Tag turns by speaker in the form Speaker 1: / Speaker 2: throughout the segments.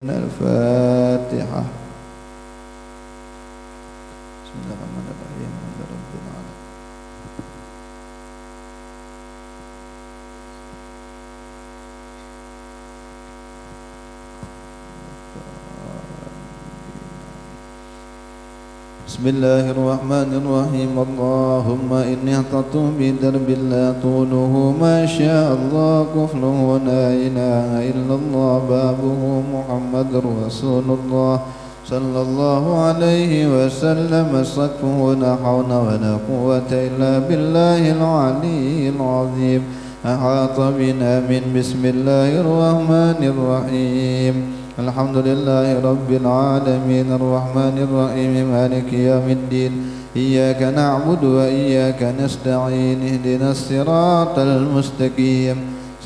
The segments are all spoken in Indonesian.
Speaker 1: الفاتحة. بسم الله الرحمن الرحيم. الحمد لله رب العالمين. بسم الله الرحمن الرحيم. اللهم إني اعترت بدرب لا طوله ما شاء الله كفله لا إله إلا الله بابه محمد رسول الله صلى الله عليه وسلم سقفه لا حول ولا قوة إلا بالله العلي العظيم أحاط بنا من بسم الله الرحمن الرحيم. الحمد لله رب العالمين الرحمن الرحيم مالك يوم الدين إياك نعبد وإياك نستعين اهدنا الصراط المستقيم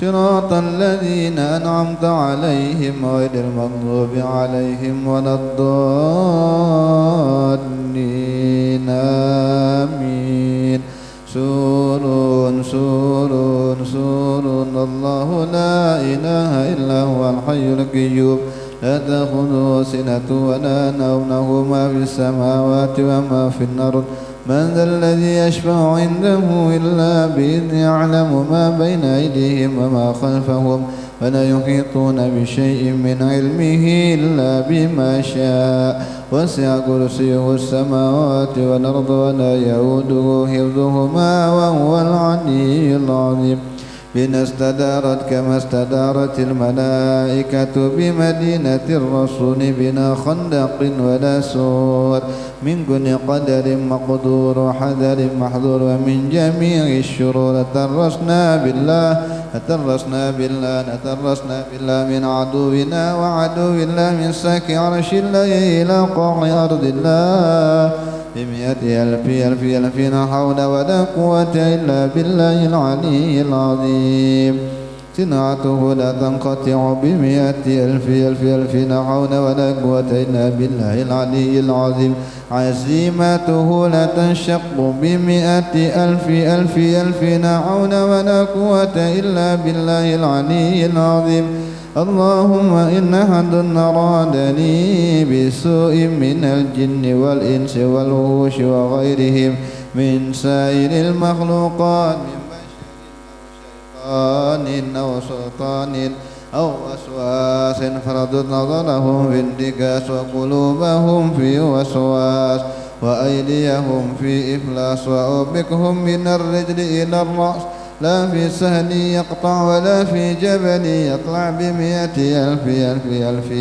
Speaker 1: صراط الذين أنعمت عليهم غير المغضوب عليهم ولا الضالين آمين. سورون سورون سورون الله لا إله إلا هو الحي القيوم لا تأخذه سنة ولا نوم له ما في السماوات وما في الأرض من ذا الذي يشفع عنده إلا بإذنه يعلم ما بين أيديهم وما خلفهم ولا يحيطون بشيء من علمه إلا بما شاء وسع كرسيه السماوات والأرض ولا يؤوده حفظهما وهو العلي العظيم. بنا استدارت كما استدارت الملائكة بمدينة الرسول بنا خندق ولا سور من كل قدر مقدور وحذر محذور ومن جميع الشرور ترسنا بالله من عدونا وعدو الله من ساك عرش الله إلى قاع أرض الله بمئة ألف لا حول ولا قوة إلا بالله العلي العظيم. صنعته لا تنقطع بمئة ألف لا حول ولا قوة إلا بالله العلي العظيم. عزيمته لا تنشق بمئة ألف لا حول ولا قوة إلا بالله العلي العظيم. اللهم إن أحد أرادني بسوء من الجن والإنس والوحوش وغيرهم من سائر المخلوقات من بشر أو سلطان أو وسواس فردد نظرهم في انتكاس وقلوبهم في وسواس وأيديهم في إفلاس وأوبكهم من الرجل إلى الرأس لا في سهل يقطع ولا في جبل يطلع بمئة ألف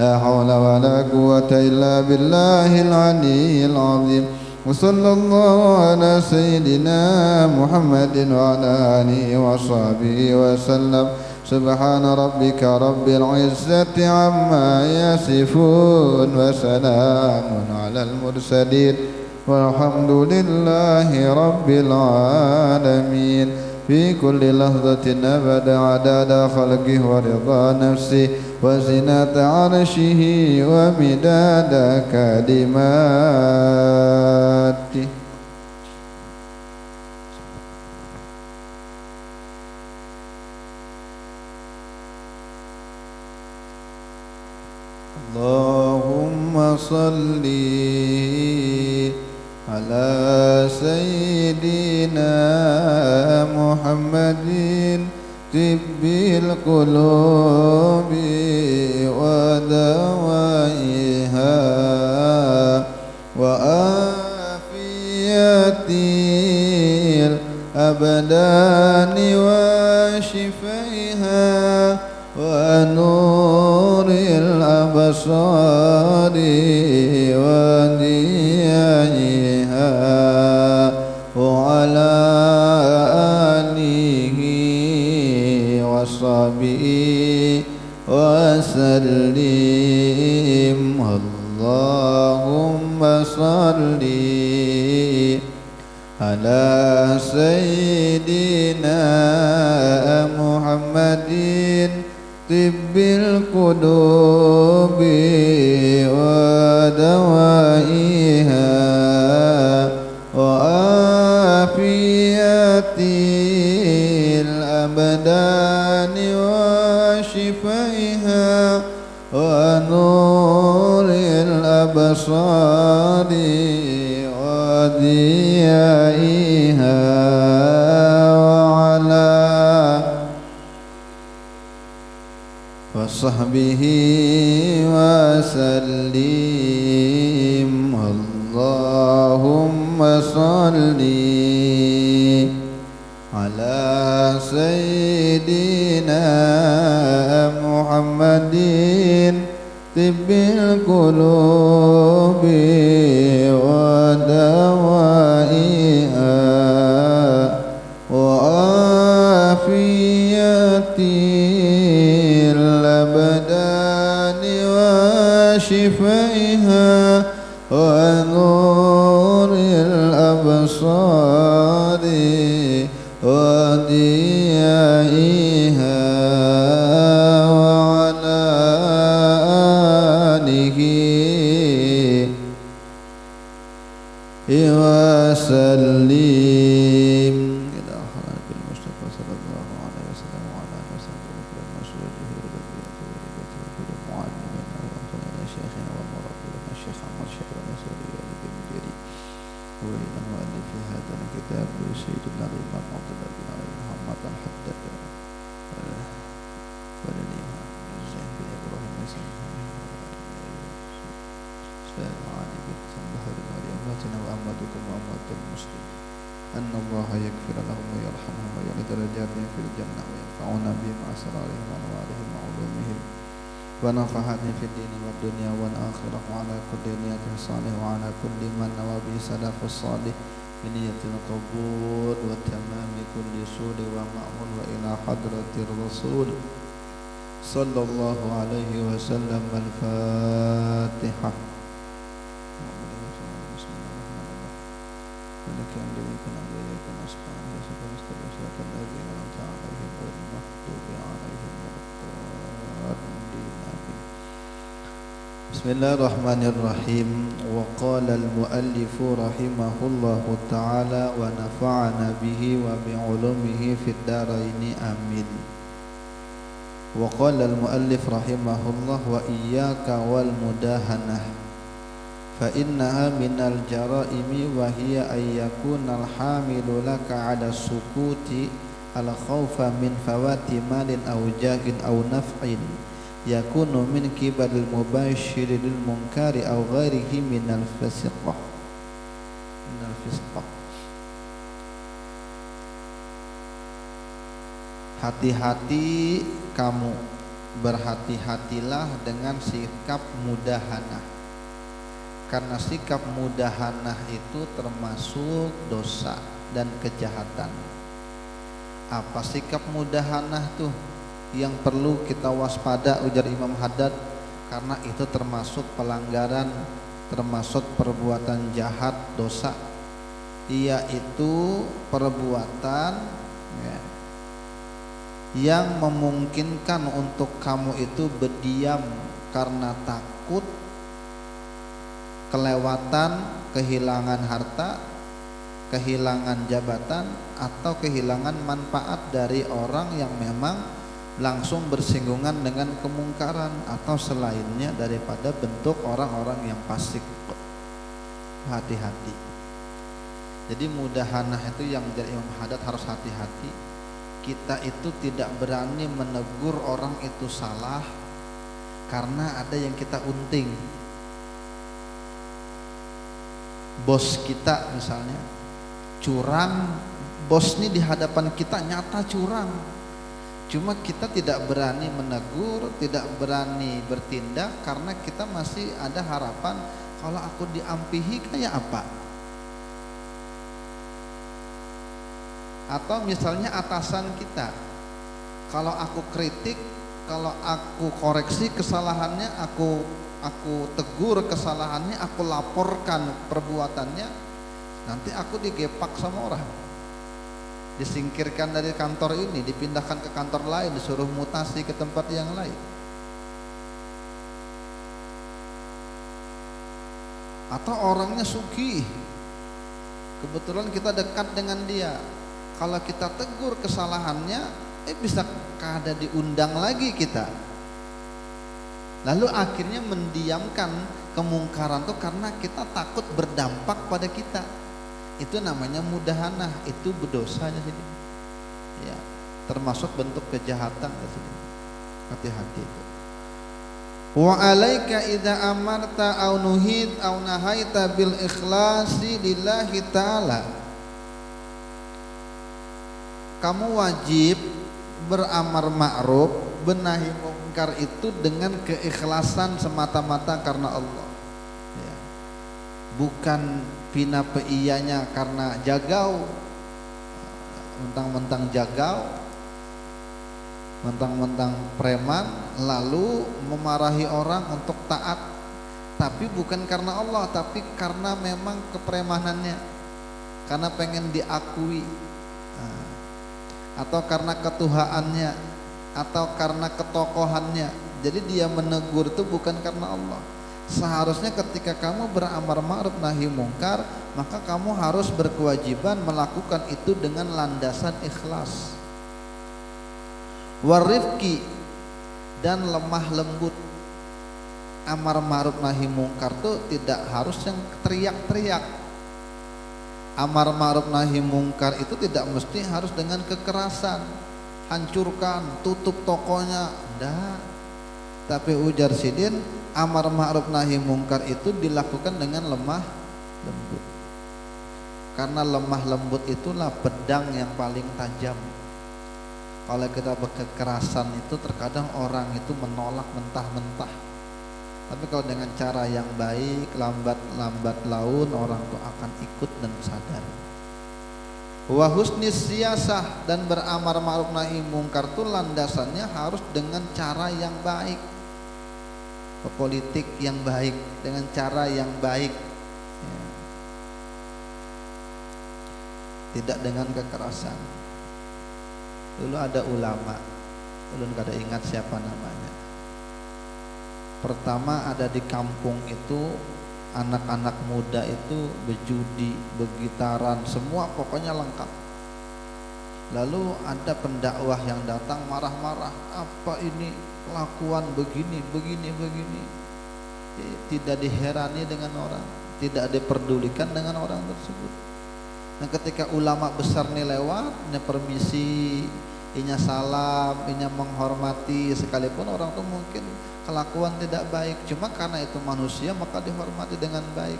Speaker 1: لا حول ولا قوة إلا بالله العلي العظيم. وصلى الله على سيدنا محمد وعلى آله وصحبه وسلم. سبحان ربك رب العزة عما يصفون وسلام على المرسلين والحمد لله رب العالمين. في كل لحظة أبدا عدد خلقه ورضا نفسه وزنة عرشه ومداد كلماته. اللهم صلِّ على سيدنا محمد طب القلوب ودوائها وعافية الأبدان وشفائها ونور الأبصار وضيائها وعلى آله وصحبه وسلم. اللهم صل على سيدنا محمد طب القلوب ودوائها وعافية الأبدان وشفائها ونور الأبصار وضيائها وعلى وصحبه وسلم اللهم صل على سيدنا محمد طب القلوب ودوائها وعافية الأبدان وشفائها ونور الأبصار وضيائها وعلى آله وسلم إلى حضرة المصطفى صلى الله عليه وسلم وعلى آله وصحبه وكل مسؤوله وربيته وربيته وكل معلمنا وأخونا شيخنا ومربينا الشيخ عمر شيخ ونسأله بالمديرين وإلى مؤلف هذا الكتاب سيدنا الإمام عبد الله بن علي محمد الحداد وللإمام الزين بن إبراهيم السلام عليكم بحر أمتنا وأمتكم وأمة المسلمين أن الله يغفر لهم ويرحمهم ويعلي درجاتهم في الجنة وينفعنا بهم أسرارهم وأنوارهم وعلومهم ونفعهم في الدين والدنيا والآخرة وعلى كل نية صالح وعلى كل من نوى به سلف الصالح بنية القبول وتمام كل سور ومأمول وإلى حضرة الرسول صلى الله عليه وسلم. الفاتحة. Bismillahirrahmanirrahim. Wa qala al-muallif rahimahullahu ta'ala wa nafa'ana bihi wa bi'ulumihi fid dharaini amin. Wa qala al-muallif rahimahullah wa iyyaka wal mudahanah fa innaha minal jaraimi wa hiya ay yakuna al-hamilu laka 'ala sukuti al-khawfa min fawati malin aw jahin aw naf'in yakunu min kibalil mubashiri lil munkari aw ghairihi minal fasiqah. Hati-hati kamu, berhati-hatilah dengan sikap mudahanah, karena sikap mudahanah itu termasuk dosa dan kejahatan. Apa sikap mudahanah tuh yang perlu kita waspada, ujar Imam Haddad, karena itu termasuk pelanggaran, termasuk perbuatan jahat, dosa, yaitu perbuatan yang memungkinkan untuk kamu itu berdiam karena takut kelewatan, kehilangan harta, kehilangan jabatan, atau kehilangan manfaat dari orang yang memang langsung bersinggungan dengan kemungkaran atau selainnya daripada bentuk orang-orang yang fasik. Hati-hati. Jadi mudahanah itu yang menjadi Imam Haddad harus hati-hati. Kita itu tidak berani menegur orang itu salah karena ada yang kita unting. Bos kita misalnya curang, bos ini di hadapan kita nyata curang. Cuma kita tidak berani menegur, tidak berani bertindak karena kita masih ada harapan kalau aku diampihi kayak apa. Atau misalnya atasan kita, kalau aku kritik, kalau aku koreksi kesalahannya, aku tegur kesalahannya, aku laporkan perbuatannya, nanti aku digepak sama orang, disingkirkan dari kantor ini, dipindahkan ke kantor lain, disuruh mutasi ke tempat yang lain. Atau orangnya sugih, kebetulan kita dekat dengan dia, kalau kita tegur kesalahannya, bisa kada diundang lagi kita. Lalu akhirnya mendiamkan kemungkaran itu karena kita takut berdampak pada kita. Itu namanya mudahanah, itu berdosanya jadi. Ya, termasuk bentuk kejahatan jadi. Hati-hati itu. Wa alaika idza amarta aw nuhid aw nahaita bil ikhlasi lillahi ta'ala. Kamu wajib beramar ma'ruf, benahi mungkar itu dengan keikhlasan semata-mata karena Allah. Ya. Bukan pina peiyanya karena jagau, mentang-mentang jagau, mentang-mentang preman, lalu memarahi orang untuk taat, tapi bukan karena Allah, tapi karena memang kepremanannya, karena pengen diakui, atau karena ketuhaannya, atau karena ketokohannya. Jadi dia menegur itu bukan karena Allah. Seharusnya ketika kamu beramar ma'ruf nahi mungkar, maka kamu harus berkewajiban melakukan itu dengan landasan ikhlas, warifki, dan lemah lembut. Amar ma'ruf nahi mungkar itu tidak harus yang teriak-teriak. Amar ma'ruf nahi mungkar itu tidak mesti harus dengan kekerasan, hancurkan, tutup tokonya, enggak. Tapi ujar Sidin, amar ma'ruf nahi mungkar itu dilakukan dengan lemah lembut. Karena lemah lembut itulah pedang yang paling tajam. Kalau kita berkekerasan itu terkadang orang itu menolak mentah-mentah. Tapi kalau dengan cara yang baik, lambat laun orang itu akan ikut dan sadar. Wa husnis siyasah, dan beramar ma'ruf nahi mungkar itu landasannya harus dengan cara yang baik. Politik yang baik, dengan cara yang baik. Ya. Tidak dengan kekerasan. Dulu ada ulama, ulun kada ingat siapa namanya. Pertama ada di kampung itu anak-anak muda itu berjudi, begitaran, semua pokoknya lengkap. Lalu ada pendakwah yang datang marah-marah, apa ini kelakuan begini. Tidak diherani dengan orang, tidak diperdulikan dengan orang tersebut. Nah ketika ulama besar nih lewat, ini permisi, inya salam, inya menghormati, sekalipun orang tuh mungkin kelakuan tidak baik, cuma karena itu manusia maka dihormati dengan baik,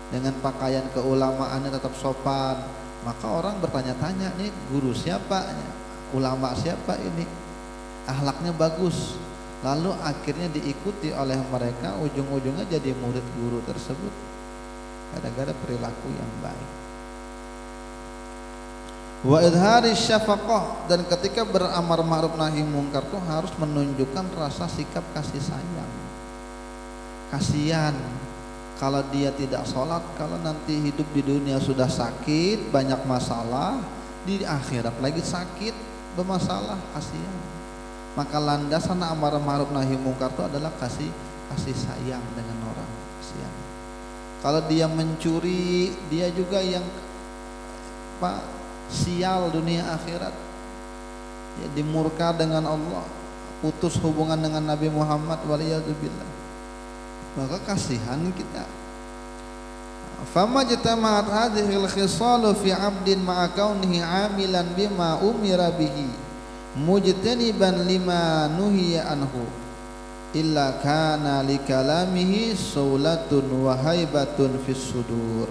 Speaker 1: dengan pakaian keulamaannya tetap sopan. Maka orang bertanya-tanya, nih guru siapa, ulama siapa ini, akhlaknya bagus. Lalu akhirnya diikuti oleh mereka, ujung-ujungnya jadi murid guru tersebut gara-gara perilaku yang baik. Wa idhari syafaqah, dan ketika beramar ma'ruf nahi mungkar itu harus menunjukkan rasa sikap kasih sayang. Kasihan kalau dia tidak sholat, kalau nanti hidup di dunia sudah sakit, banyak masalah, di akhirat lagi sakit, bermasalah, kasihan. Maka landasan amar ma'ruf nahi mungkar itu adalah kasih sayang dengan orang, kasihan. Kalau dia mencuri, dia juga yang sial dunia akhirat, ya, dimurka dengan Allah, putus hubungan dengan Nabi Muhammad, waliyadzubillah. Maka kasihan kita. Fama jatama'at hadhil khisalu fi 'abdin ma'a kaunihi 'amilan bima umira bihi mujtaniban lima nuhiya anhu illa kana li kalamihi saulatun wa haibatun fis sudur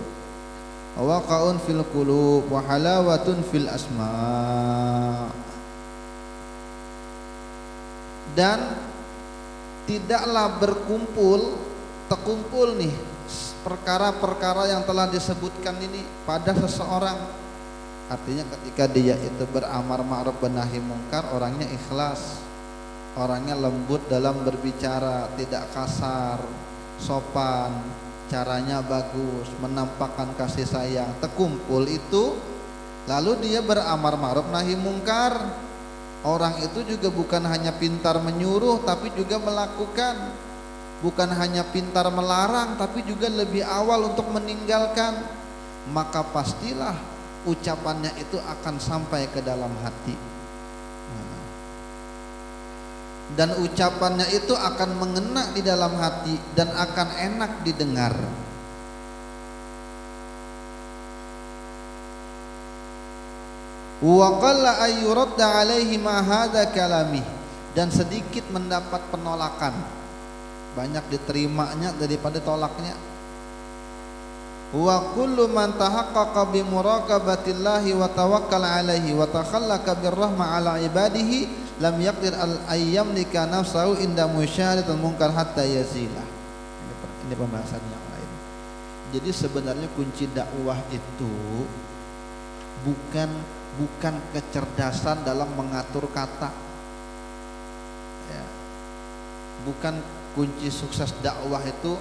Speaker 1: waqa'un fil qulub wa halawatun fil asma. Dan tidaklah terkumpul nih perkara-perkara yang telah disebutkan ini pada seseorang. Artinya ketika dia itu beramar ma'ruf nahi mungkar, orangnya ikhlas, orangnya lembut dalam berbicara, tidak kasar, sopan, caranya bagus, menampakkan kasih sayang, terkumpul itu, lalu dia beramar ma'ruf nahi mungkar. Orang itu juga bukan hanya pintar menyuruh, tapi juga melakukan, bukan hanya pintar melarang, tapi juga lebih awal untuk meninggalkan. Maka pastilah ucapannya itu akan sampai ke dalam hati. dan ucapannya itu akan mengena di dalam hati dan akan enak didengar. Wa qalla ayyuradda alaihi ma hadza kalami, dan sedikit mendapat penolakan, banyak diterimanya daripada tolaknya. Wa kullu man tahaqqaqa bi muraqabatillahi wa tawakkala alaihi wa takhallaqa birrahma ala ibadihi lam yaqdir al ayyamlika nafsahu inda musyahadatil munkar hatta yazila. Ini pembahasan yang lain. Jadi sebenarnya kunci dakwah itu bukan kecerdasan dalam mengatur kata, ya. Bukan kunci sukses dakwah itu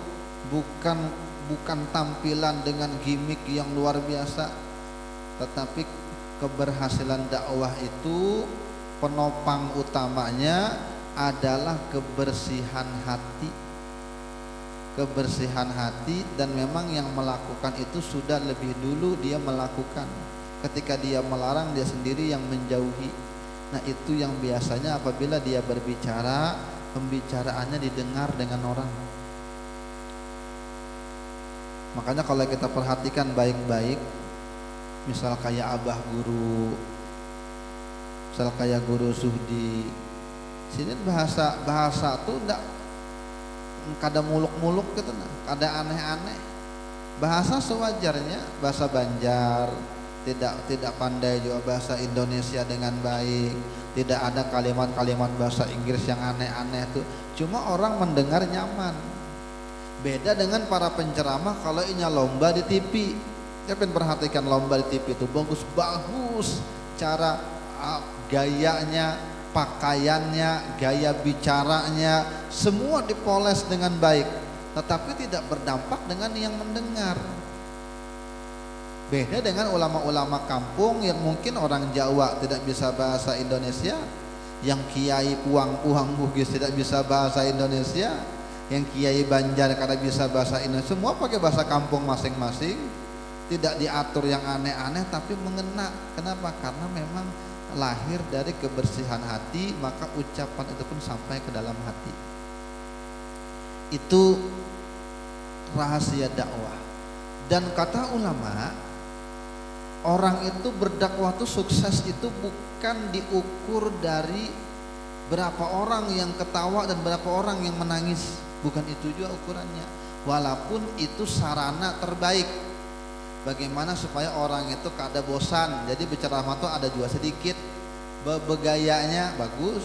Speaker 1: bukan tampilan dengan gimmick yang luar biasa, tetapi keberhasilan dakwah itu penopang utamanya adalah kebersihan hati. Kebersihan hati, dan memang yang melakukan itu sudah lebih dulu dia melakukan. Ketika dia melarang, dia sendiri yang menjauhi. Nah, itu yang biasanya apabila dia berbicara, pembicaraannya didengar dengan orang. Makanya kalau kita perhatikan baik-baik, misal kayak abah guru, misal kayak guru Suhdi, sini bahasa tuh ndak kada muluk-muluk gitu, kada aneh-aneh. Bahasa sewajarnya, bahasa Banjar, tidak pandai juga bahasa Indonesia dengan baik, tidak ada kalimat-kalimat bahasa Inggris yang aneh-aneh tuh, cuma orang mendengar nyaman. Beda dengan para penceramah kalau inya lomba di TV. Saya perhatikan lomba di TV itu bagus-bagus cara gayanya, pakaiannya, gaya bicaranya, semua dipoles dengan baik, tetapi tidak berdampak dengan yang mendengar. Beda dengan ulama-ulama kampung yang mungkin orang Jawa tidak bisa bahasa Indonesia, yang kiai puang-puang Bugis tidak bisa bahasa Indonesia, yang kiai Banjar kada bisa bahasa Indonesia, semua pakai bahasa kampung masing-masing, tidak diatur yang aneh-aneh tapi mengena. Kenapa? Karena memang lahir dari kebersihan hati, maka ucapan itu pun sampai ke dalam hati. Itu rahasia dakwah. Dan kata ulama, orang itu berdakwah itu sukses itu bukan diukur dari berapa orang yang ketawa dan berapa orang yang menangis, bukan itu juga ukurannya, walaupun itu sarana terbaik. Bagaimana supaya orang itu kada bosan, jadi berceramah itu ada juga sedikit begayanya bagus.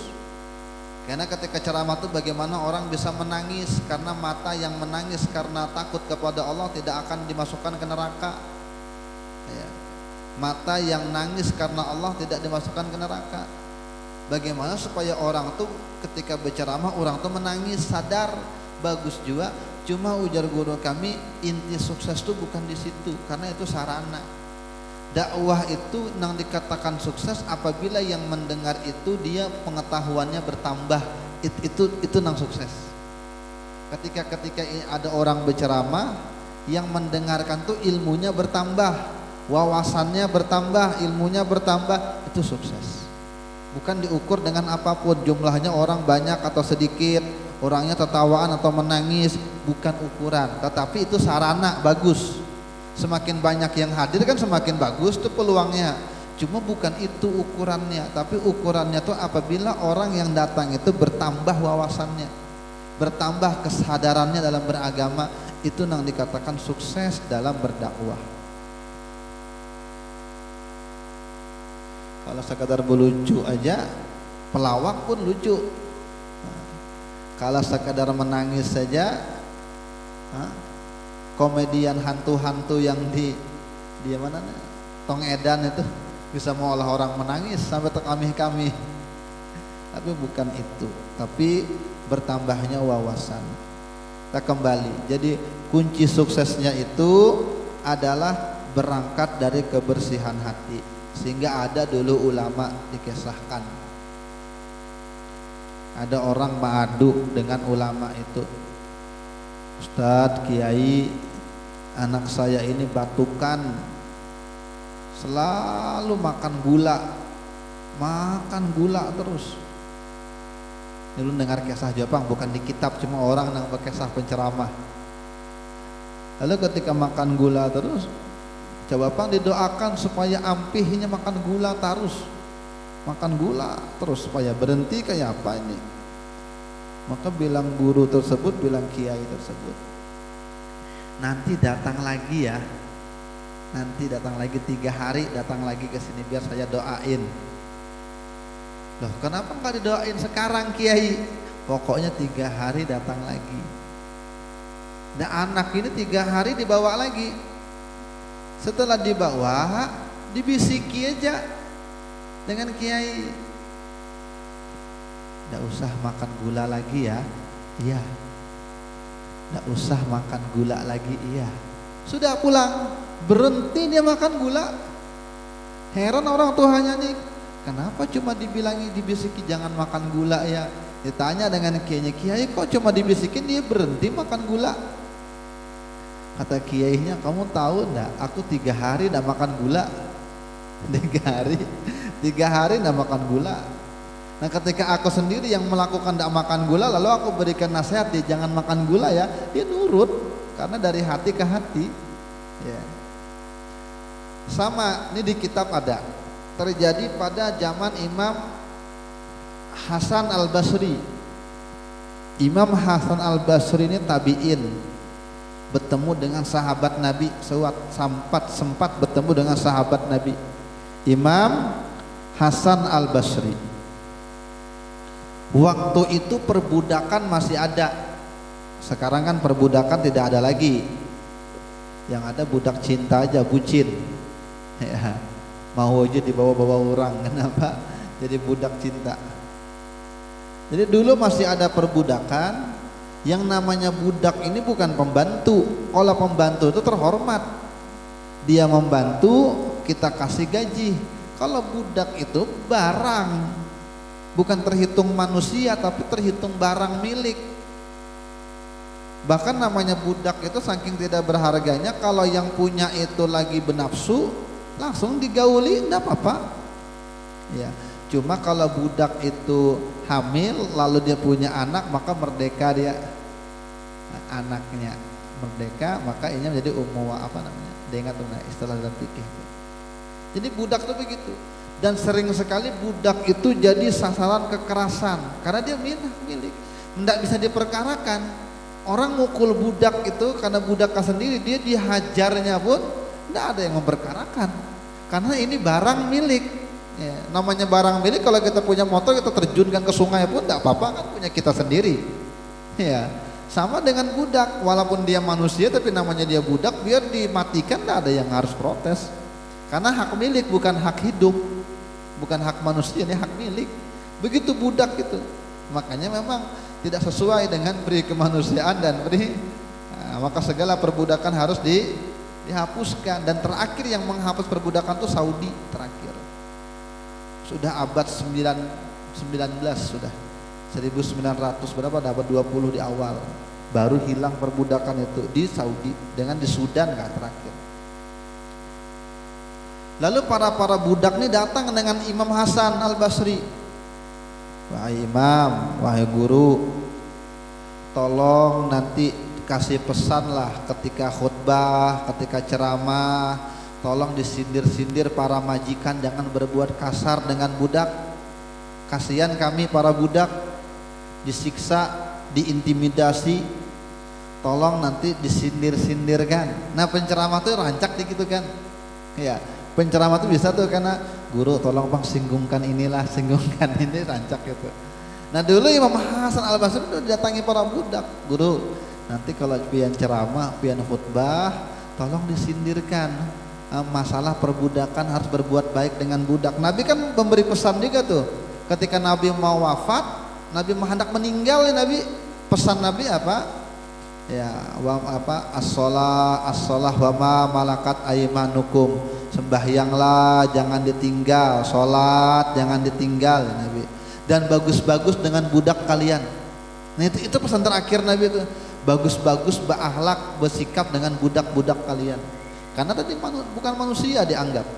Speaker 1: Karena ketika ceramah itu bagaimana orang bisa menangis, karena mata yang menangis karena takut kepada Allah tidak akan dimasukkan ke neraka, ya. Mata yang nangis karena Allah tidak dimasukkan ke neraka. Bagaimana supaya orang tuh ketika berceramah orang tuh menangis, sadar, bagus juga. Cuma ujar guru kami, inti sukses itu bukan di situ, karena itu sarana. Dakwah itu yang dikatakan sukses apabila yang mendengar itu dia pengetahuannya bertambah, itu nang sukses. Ketika ada orang berceramah, yang mendengarkan tuh ilmunya bertambah, wawasannya bertambah, ilmunya bertambah, itu sukses. Bukan diukur dengan apapun, jumlahnya orang banyak atau sedikit, orangnya tertawaan atau menangis, bukan ukuran, tetapi itu sarana bagus. Semakin banyak yang hadir kan semakin bagus tuh peluangnya. Cuma bukan itu ukurannya, tapi ukurannya tuh apabila orang yang datang itu bertambah wawasannya, bertambah kesadarannya dalam beragama, itu yang dikatakan sukses dalam berdakwah. Kalau sekadar melucu aja, pelawak pun lucu. Kalau sekadar menangis saja, komedian hantu-hantu yang di mana Tong Edan itu bisa mengolah orang menangis sampai terkamih-kamih. Tapi bukan itu, tapi bertambahnya wawasan. Kita kembali. Jadi kunci suksesnya itu adalah berangkat dari kebersihan hati. Sehingga ada dulu ulama dikisahkan, ada orang mengadu dengan ulama itu, Ustadz, Kiai, anak saya ini batukan, selalu makan gula terus. Dulu dengar kisah Jepang bukan di kitab, cuma orang yang berkisah penceramah. Lalu ketika makan gula terus, coba Bang didoakan supaya ampihnya makan gula terus. Makan gula terus supaya berhenti kayak apa ini. Maka bilang guru tersebut, bilang kiai tersebut, nanti datang lagi ya. Nanti datang lagi 3 hari, datang lagi ke sini biar saya doain. Loh, kenapa nggak didoain sekarang Kiai? Pokoknya 3 hari datang lagi. Nah anak ini 3 hari dibawa lagi. Setelah dibawa, dibisiki aja dengan Kiai. Nggak usah makan gula lagi ya. Iya. Nggak usah makan gula lagi. Iya. Sudah pulang. Berhenti dia makan gula. Heran orang tuanya nih, kenapa cuma dibilangi, dibisiki jangan makan gula ya. Ditanya dengan kiainya, Kiai kok cuma dibisikin dia berhenti makan gula. Kata kiainya, kamu tahu enggak, aku 3 hari enggak makan gula. 3 hari enggak makan gula. Nah ketika aku sendiri yang melakukan enggak makan gula, lalu aku berikan nasihat dia jangan makan gula ya, dia nurut karena dari hati ke hati ya. Sama, ini di kitab ada, terjadi pada zaman Imam Hasan Al-Basri. Imam Hasan Al-Basri ini tabi'in, bertemu dengan sahabat Nabi, sempat bertemu dengan sahabat Nabi. Imam Hasan Al-Basri, waktu itu perbudakan masih ada. Sekarang kan perbudakan tidak ada lagi. Yang ada budak cinta aja, bucin ya, mau aja dibawa-bawa orang. Kenapa? Jadi budak cinta. Jadi dulu masih ada perbudakan. Yang namanya budak ini bukan pembantu. Kalau pembantu itu terhormat, dia membantu, kita kasih gaji. Kalau budak itu barang, bukan terhitung manusia tapi terhitung barang milik. Bahkan namanya budak itu saking tidak berharganya, kalau yang punya itu lagi bernafsu langsung digauli, enggak apa-apa ya. Cuma kalau budak itu hamil lalu dia punya anak, maka merdeka dia, anaknya merdeka, maka ini menjadi apa namanya, dia ingat istilah dalam fikih. Jadi budak itu begitu, dan sering sekali budak itu jadi sasaran kekerasan karena dia milik, enggak bisa diperkarakan. Orang mukul budak itu karena budaknya sendiri, dia dihajarnya pun tidak ada yang memperkarakan karena ini barang milik ya. Namanya barang milik, kalau kita punya motor kita terjunkan ke sungai pun tidak apa-apa kan, punya kita sendiri ya. Sama dengan budak, walaupun dia manusia tapi namanya dia budak, biar dimatikan tidak ada yang harus protes karena hak milik, bukan hak hidup, bukan hak manusia, ini hak milik. Begitu budak itu, makanya memang tidak sesuai dengan beri kemanusiaan dan beri, maka segala perbudakan harus dihapuskan. Dan terakhir yang menghapus perbudakan itu Saudi terakhir, sudah abad 19 sudah 1900 berapa, dapat 20 di awal baru hilang perbudakan itu di Saudi, dengan di Sudan kan terakhir. Lalu para budak ini datang dengan Imam Hasan Al-Basri, wahai imam, wahai guru, tolong nanti kasih pesan lah ketika khutbah, ketika ceramah, tolong disindir-sindir para majikan, jangan berbuat kasar dengan budak. Kasihan kami para budak disiksa, diintimidasi, tolong nanti disindir-sindirkan. Nah penceramah tuh rancak gitu kan ya, penceramah tuh bisa tuh karena guru tolong bang singgungkan inilah, singgungkan ini, rancak gitu. Nah dulu Imam Hasan Al-Basri udah datangi para budak, guru nanti kalau pian ceramah, pian khutbah, tolong disindirkan masalah perbudakan, harus berbuat baik dengan budak. Nabi kan memberi pesan juga tuh, ketika Nabi mau wafat, Nabi hendak meninggal, Nabi pesan Nabi apa? Ya, as-shalah wa ma malakat aymanukum, sembahyanglah jangan ditinggal, sholat jangan ditinggal Nabi, dan bagus-bagus dengan budak kalian. Nah itu pesan terakhir Nabi itu, bagus-bagus berakhlak, bersikap dengan budak-budak kalian, karena tadi bukan manusia dianggap.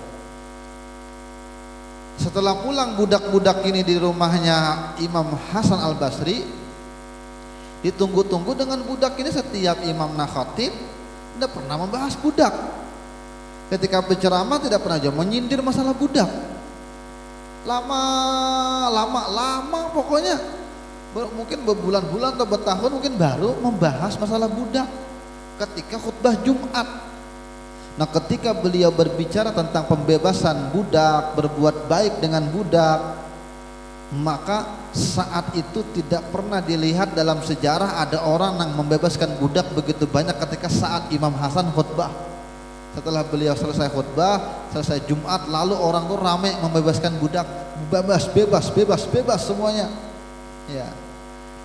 Speaker 1: Setelah pulang budak-budak ini di rumahnya Imam Hasan Al-Basri, ditunggu-tunggu dengan budak ini. Setiap imam khatib tidak pernah membahas budak. Ketika berceramah tidak pernah aja menyindir masalah budak. Lama pokoknya mungkin berbulan-bulan atau bertahun mungkin baru membahas masalah budak ketika khutbah Jumat. Nah, ketika beliau berbicara tentang pembebasan budak, berbuat baik dengan budak, maka saat itu tidak pernah dilihat dalam sejarah ada orang yang membebaskan budak begitu banyak ketika saat Imam Hasan khutbah. Setelah beliau selesai khutbah, selesai Jumat, lalu orang tuh ramai membebaskan budak, bebas semuanya. Ya.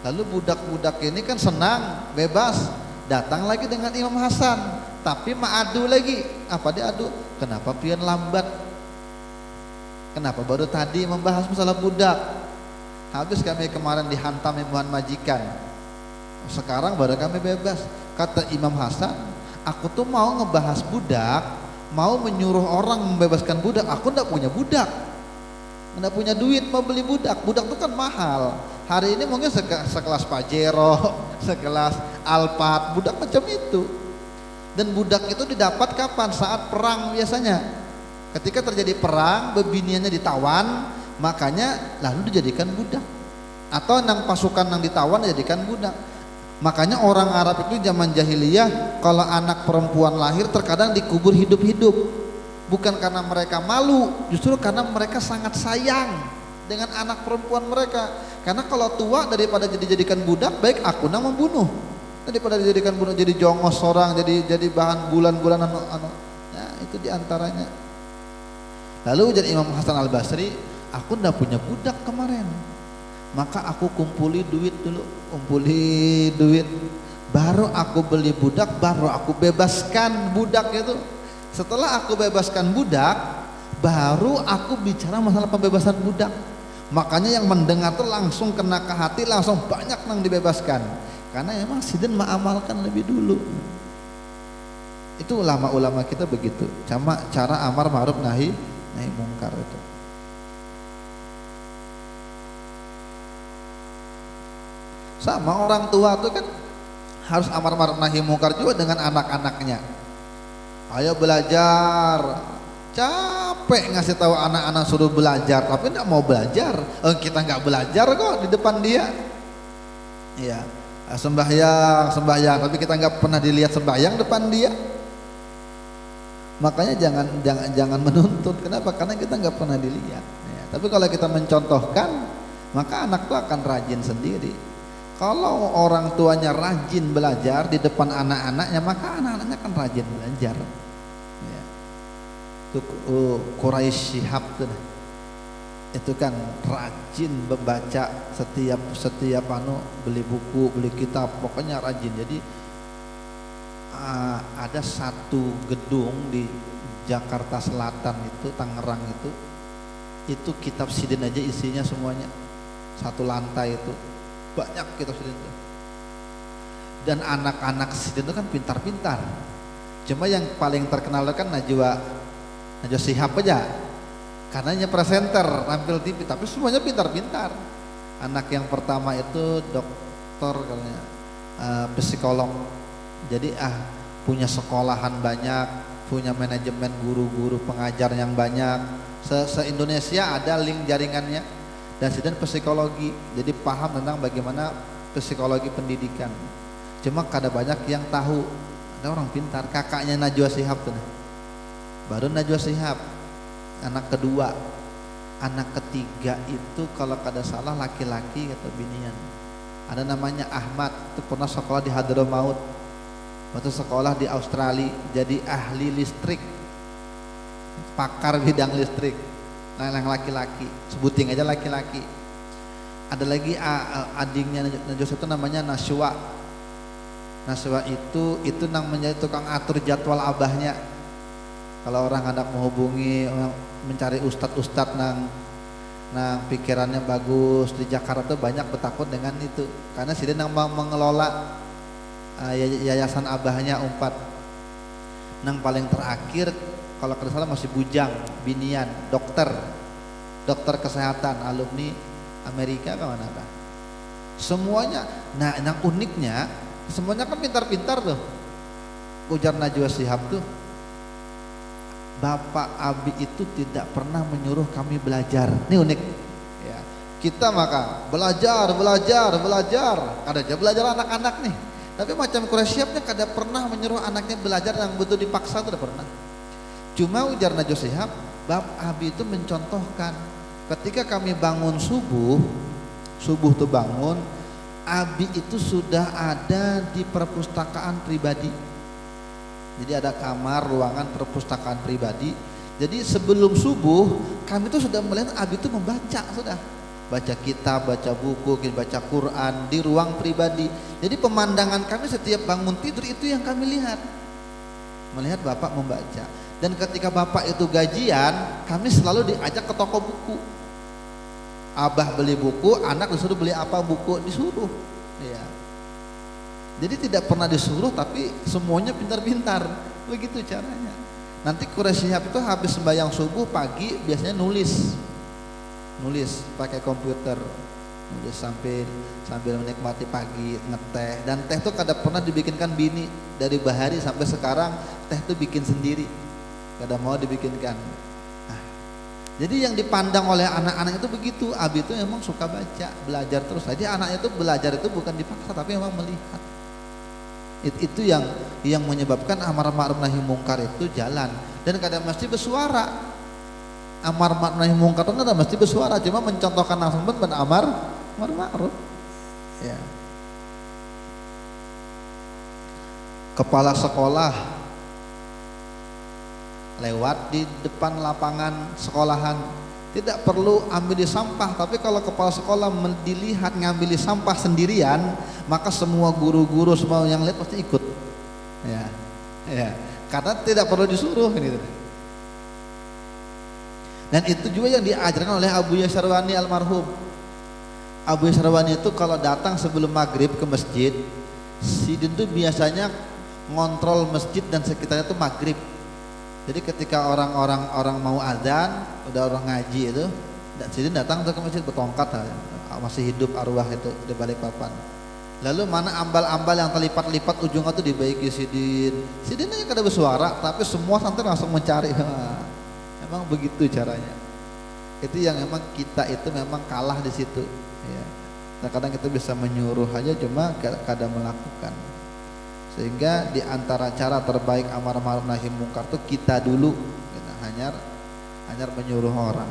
Speaker 1: Lalu budak-budak ini kan senang, bebas, datang lagi dengan Imam Hasan, tapi ma'adu lagi. Apa dia adu? Kenapa pian lambat? Kenapa baru tadi membahas masalah budak? Habis kami kemarin dihantam ibuan majikan, sekarang baru kami bebas. Kata Imam Hasan, aku tuh mau ngebahas budak, mau menyuruh orang membebaskan budak. Aku ndak punya budak, ndak punya duit mau beli budak. Budak tuh kan mahal. Hari ini mungkin sekelas Pajero, sekelas Alphard, budak macam itu. Dan budak itu didapat kapan? Saat perang biasanya. Ketika terjadi perang, bebiniannya ditawan, makanya lalu dijadikan budak. Atau nang pasukan yang ditawan dijadikan budak. Makanya orang Arab itu zaman jahiliyah kalau anak perempuan lahir terkadang dikubur hidup-hidup. Bukan karena mereka malu, justru karena mereka sangat sayang dengan anak perempuan mereka. Karena kalau tua daripada dijadikan budak, baik aku nang membunuh daripada dijadikan bunuh, jadi jongos orang, jadi bahan bulan-bulan ya, itu diantaranya. Lalu jadi Imam Hasan Al-Basri, aku ndak punya budak kemarin, maka aku kumpuli duit dulu, baru aku beli budak, baru aku bebaskan budak itu. Setelah aku bebaskan budak, baru aku bicara masalah pembebasan budak. Makanya yang mendengar tuh langsung kena ke hati, langsung banyak yang dibebaskan. Karena emang sidin mengamalkan lebih dulu. Itu ulama-ulama kita begitu. Cara amar ma'ruf nahi mungkar itu. Sama orang tua tuh kan harus amar ma'ruf nahi mungkar juga dengan anak-anaknya. Ayo belajar. Capek ngasih tahu anak-anak suruh belajar, tapi tidak mau belajar. Kita nggak belajar kok di depan dia. Iya, sembahyang, tapi kita nggak pernah dilihat sembahyang depan dia. Makanya jangan menuntut. Kenapa? Karena kita nggak pernah dilihat. Ya, tapi kalau kita mencontohkan, maka anak tuh akan rajin sendiri. Kalau orang tuanya rajin belajar di depan anak-anaknya, maka anak-anaknya akan rajin belajar. Quraisy Shihab itu kan rajin membaca, setiap beli buku, beli kitab, pokoknya rajin. Jadi ada satu gedung di Jakarta Selatan itu, Tangerang itu kitab sidin aja isinya semuanya, satu lantai itu banyak kitab sidin itu. Dan anak-anak sidin itu kan pintar-pintar. Cuma yang paling terkenal kan Najwa Shihab aja, karenanya presenter, tampil TV, tapi semuanya pintar-pintar. Anak yang pertama itu dokter, katanya psikolog. Jadi punya sekolahan banyak, punya manajemen guru-guru pengajar yang banyak. Se-Indonesia ada link jaringannya. Dan sidin psikologi, jadi paham tentang bagaimana psikologi pendidikan. Cuma kada banyak yang tahu. Ada orang pintar, kakaknya Najwa Shihab tuh. Baru Najwa Shihab anak kedua. Anak ketiga itu kalau kada salah laki-laki atau binian, ada namanya Ahmad, itu pernah sekolah di Hadramaut, waktu sekolah di Australia jadi ahli listrik, pakar bidang listrik. Nah, yang laki-laki sebuting aja laki-laki. Ada lagi adiknya Najwa itu namanya Naswa itu nang menjadi tukang atur jadwal abahnya. Kalau orang hendak menghubungi, mencari ustadz nang pikirannya bagus di Jakarta tuh banyak bertakut dengan itu, karena sidin nang mengelola yayasan abahnya Umpat. Nang paling terakhir kalau tidak salah masih bujang, binian, dokter. dokter kesehatan alumni Amerika kemana apa semuanya. Nah yang uniknya semuanya kan pintar-pintar tuh. Ujar Najwa Shihab tuh, Bapak Abi itu tidak pernah menyuruh kami belajar. Ini unik ya. Kita maka belajar kada aja belajar anak-anak nih, tapi macam Quraisy Shihab kada pernah menyuruh anaknya belajar yang betul dipaksa, tidak pernah. Cuma ujar Najwa Shihab, Bapak Abi itu mencontohkan ketika kami bangun subuh tuh bangun, Abi itu sudah ada di perpustakaan pribadi. Jadi ada kamar, ruangan perpustakaan pribadi. Jadi sebelum subuh kami tuh sudah melihat Abi itu membaca, sudah baca kitab, baca buku, baca Quran di ruang pribadi. Jadi pemandangan kami setiap bangun tidur itu yang kami lihat, melihat Bapak membaca. Dan ketika Bapak itu gajian, kami selalu diajak ke toko buku. Abah beli buku, anak disuruh beli apa buku, disuruh ya. Jadi tidak pernah disuruh, tapi semuanya pintar-pintar, begitu caranya. Nanti Quraisy Shihab itu habis sembahyang subuh pagi biasanya nulis pakai komputer, nulis sambil menikmati pagi, ngeteh. Dan teh itu kada pernah dibikinkan bini, dari bahari sampai sekarang teh itu bikin sendiri, kada mau dibikinkan. Nah, jadi yang dipandang oleh anak-anak itu begitu. Abi itu memang suka baca, belajar terus. Jadi anaknya itu belajar itu bukan dipaksa, tapi memang melihat. Itu yang menyebabkan amar ma'ruf nahi mungkar itu jalan, dan kadang mesti bersuara. Amar ma'ruf nahi mungkar itu kadang mesti bersuara, cuma mencontohkan langsung ben amar ma'ruf ya. Kepala sekolah lewat di depan lapangan sekolahan, tidak perlu ambil di sampah, tapi kalau kepala sekolah dilihat ngambil di sampah sendirian, maka semua guru-guru semua yang lihat pasti ikut ya, karena tidak perlu disuruh gitu. Dan itu juga yang diajarkan oleh Abu Yasarwani almarhum. Abu Yasarwani itu kalau datang sebelum maghrib ke masjid, sidin itu biasanya ngontrol masjid dan sekitarnya itu maghrib. Jadi ketika orang mau azan, udah orang ngaji itu, sidin datang ke masjid bertongkat, masih hidup arwah itu di balik papan. Lalu mana ambal-ambal yang terlipat-lipat ujungnya tuh dibaiki sidin aja kada bersuara, tapi semua santri langsung mencari. Memang begitu caranya. Itu yang memang kita itu memang kalah di situ ya. Kadang kita bisa menyuruh aja, cuma kada melakukan. Sehingga di antara cara terbaik amar ma'ruf nahi mungkar itu kita dulu, kita hanya menyuruh orang.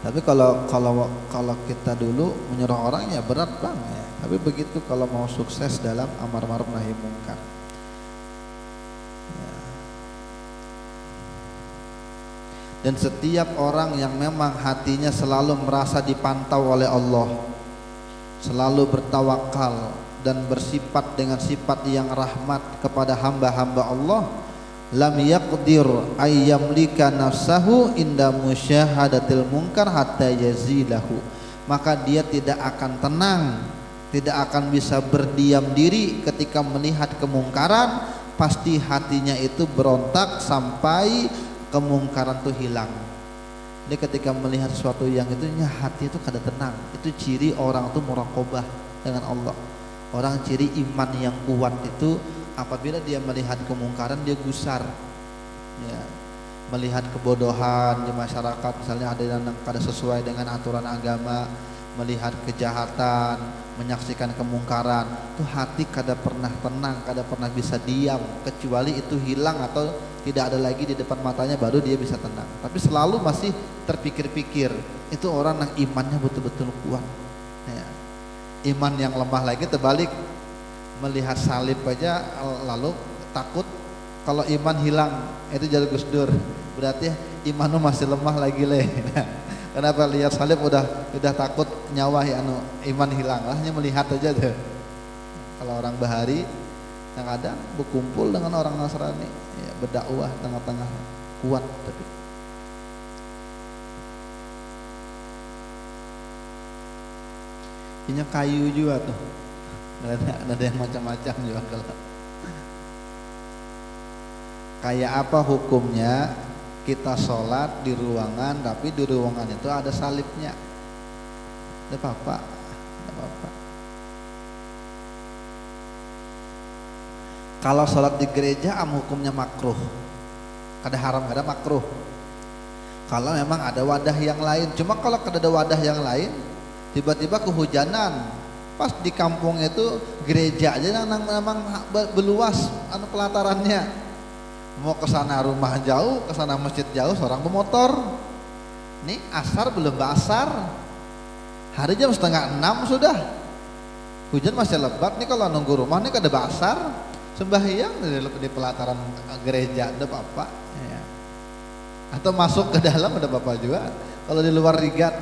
Speaker 1: Tapi kalau kita dulu menyuruh orang ya berat banget ya. Tapi begitu kalau mau sukses dalam amar ma'ruf nahi mungkar ya. Dan setiap orang yang memang hatinya selalu merasa dipantau oleh Allah, selalu bertawakal dan bersifat dengan sifat yang rahmat kepada hamba-hamba Allah, lam yaqdir ayyamlika nafsahu inda musyahadatil munkar hatta yazilahu, maka dia tidak akan tenang, tidak akan bisa berdiam diri ketika melihat kemungkaran, pasti hatinya itu berontak sampai kemungkaran itu hilang. Jadi ketika melihat sesuatu yang itunya hati itu kada tenang, itu ciri orang itu muraqabah dengan Allah. Orang ciri iman yang kuat itu apabila dia melihat kemungkaran dia gusar ya. Melihat kebodohan di masyarakat, misalnya ada yang kada sesuai dengan aturan agama, melihat kejahatan, menyaksikan kemungkaran, itu hati kada pernah tenang, kada pernah bisa diam, kecuali itu hilang atau tidak ada lagi di depan matanya baru dia bisa tenang. Tapi selalu masih terpikir-pikir. Itu orang yang imannya betul-betul kuat ya. Iman yang lemah lagi terbalik, melihat salib aja lalu takut. Kalau iman hilang itu jadi Gus Dur, berarti imanmu masih lemah lagi le. Kenapa lihat salib udah takut nyawa ya, iman hilang lah, hanya melihat aja tuh. Kalau orang bahari yang kadang berkumpul dengan orang Nasrani ya, berdakwah tengah-tengah kuat, tapi ini kayu juga tuh, ada yang macam-macam juga. Kalau kayak apa hukumnya kita sholat di ruangan, tapi di ruangan itu ada salibnya. Ada apa-apa, ada apa-apa. Kalau sholat di gereja hukumnya makruh, kada haram, kada makruh. Kalau memang ada wadah yang lain. Cuma kalau kada ada wadah yang lain, tiba-tiba kehujanan, pas di kampung itu gereja aja memang beluas pelatarannya. Mau ke sana rumah jauh, ke sana masjid jauh, seorang bermotor. Nih asar belum asar, hari jam 5:30 sudah. Hujan masih lebat nih, kalau nunggu rumah nih kada basar, sembahyang di pelataran gereja ada apa-apa ya. Atau masuk ke dalam ada apa-apa juga kalau di luar rigat.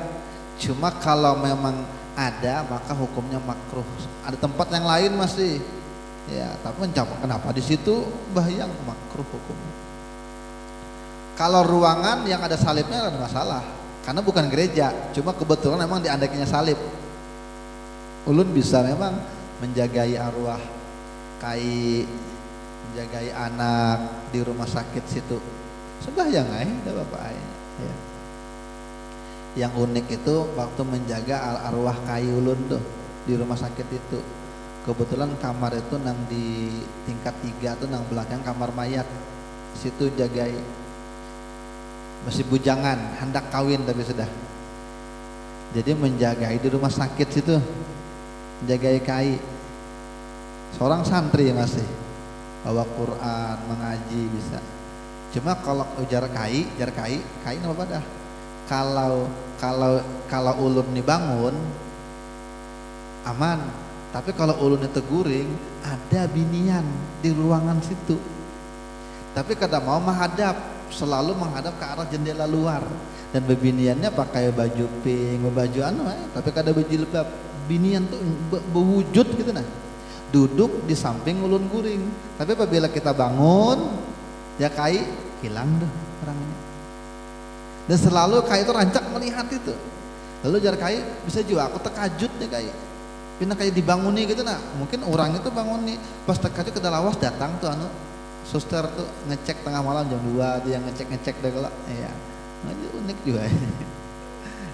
Speaker 1: Cuma kalau memang ada maka hukumnya makruh. Ada tempat yang lain masih ya, tapi kenapa di situ bahayang, makruh hukumnya. Kalau ruangan yang ada salibnya ada masalah karena bukan gereja, cuma kebetulan memang diandakinya salib. Ulun bisa memang menjagai arwah kai, menjagai anak di rumah sakit situ, sembahyang ada bapak ya. Yang unik itu waktu menjaga arwah kai ulun tuh di rumah sakit itu, kebetulan kamar itu nang di tingkat 3 tuh nang belakang kamar mayat, situ jagai masih bujangan, hendak kawin tapi sudah. Jadi menjagai di rumah sakit situ, menjagai kai. Seorang santri masih bawa Quran, mengaji bisa. Cuma kalau ujar kai apa pada? Kalau ulun nih bangun aman, tapi kalau ulun itu guring ada binian di ruangan situ. Tapi kada mau menghadap, selalu menghadap ke arah jendela luar, dan bebiniannya pakai baju pink, baju tapi kada berjilbab. Binian tuh berwujud gitu nah. Duduk di samping ulun guring. Tapi apabila kita bangun ya kai hilang deh orangnya. Dan selalu kai itu rancak melihat itu. Lalu jar kai bisa juga aku terkajut nih kai. Pina kayak dibanguni gitu nah. Mungkin orang itu bangun nih pas terkajut ke lawas datang tuh suster tuh ngecek tengah malam jam 2 dia ngecek deh kalau iya. Nah, unik juga.